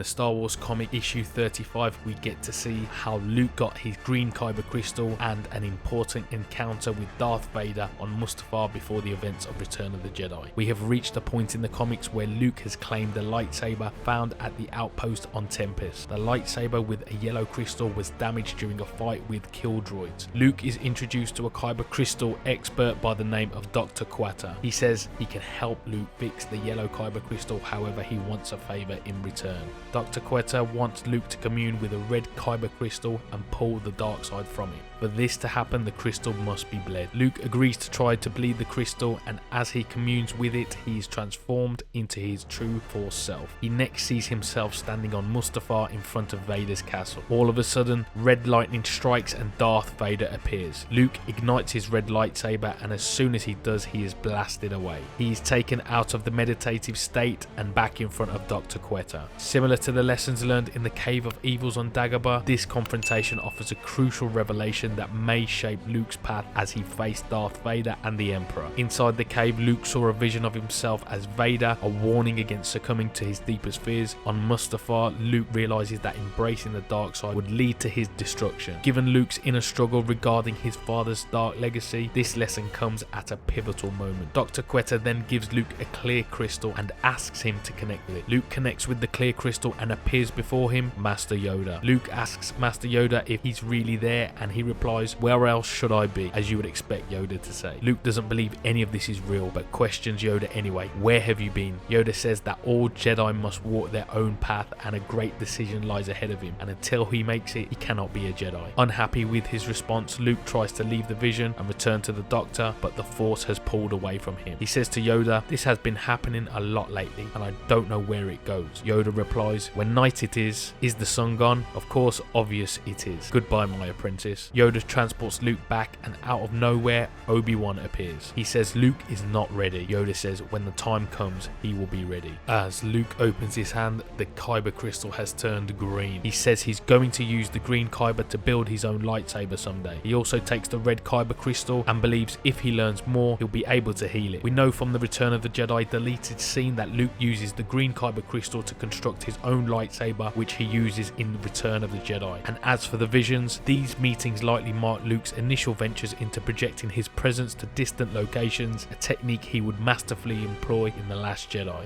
the Star Wars comic issue 35, we get to see how Luke got his green kyber crystal and an important encounter with Darth Vader on Mustafar before the events of Return of the Jedi. We have reached a point in the comics where Luke has claimed the lightsaber found at the outpost on Tempest. The lightsaber with a yellow crystal was damaged during a fight with kill droids. Luke is introduced to a kyber crystal expert by the name of Dr. Quatter. He says he can help Luke fix the yellow kyber crystal, however he wants a favour in return. Dr. Quatter wants Luke to commune with a red kyber crystal and pull the dark side from it. For this to happen, the crystal must be bled. Luke agrees to try to bleed the crystal, and as he communes with it, he is transformed into his true Force self. He next sees himself standing on Mustafar in front of Vader's castle. All of a sudden, red lightning strikes and Darth Vader appears. Luke ignites his red lightsaber, and as soon as he does, he is blasted away. He is taken out of the meditative state and back in front of Dr. Quatter. Similar to the lessons learned in the Cave of Evils on Dagobah, this confrontation offers a crucial revelation that may shape Luke's path as he faced Darth Vader and the Emperor. Inside the cave, Luke saw a vision of himself as Vader, a warning against succumbing to his deepest fears. On Mustafar, Luke realizes that embracing the dark side would lead to his destruction. Given Luke's inner struggle regarding his father's dark legacy, this lesson comes at a pivotal moment. Dr. Quatter then gives Luke a clear crystal and asks him to connect with it. Luke connects with the clear crystal and appears before him Master Yoda. Luke asks Master Yoda if he's really there, and he replies, "Where else should I be?" as you would expect Yoda to say. Luke doesn't believe any of this is real, but questions Yoda anyway. "Where have you been?" Yoda says that all Jedi must walk their own path and a great decision lies ahead of him, and until he makes it, he cannot be a Jedi. Unhappy with his response, Luke tries to leave the vision and return to the Doctor, but the Force has pulled away from him. He says to Yoda, "This has been happening a lot lately, and I don't know where it goes." Yoda replies, "When night it is the sun gone? Of course, obvious it is. Goodbye, my apprentice." Yoda transports Luke back, and out of nowhere, Obi-Wan appears. He says Luke is not ready. Yoda says when the time comes, he will be ready. As Luke opens his hand, the kyber crystal has turned green. He says he's going to use the green kyber to build his own lightsaber someday. He also takes the red kyber crystal and believes if he learns more, he'll be able to heal it. We know from the Return of the Jedi deleted scene that Luke uses the green kyber crystal to construct his own lightsaber, which he uses in Return of the Jedi. And as for the visions, these meetings likely mark Luke's initial ventures into projecting his presence to distant locations, a technique he would masterfully employ in The Last Jedi.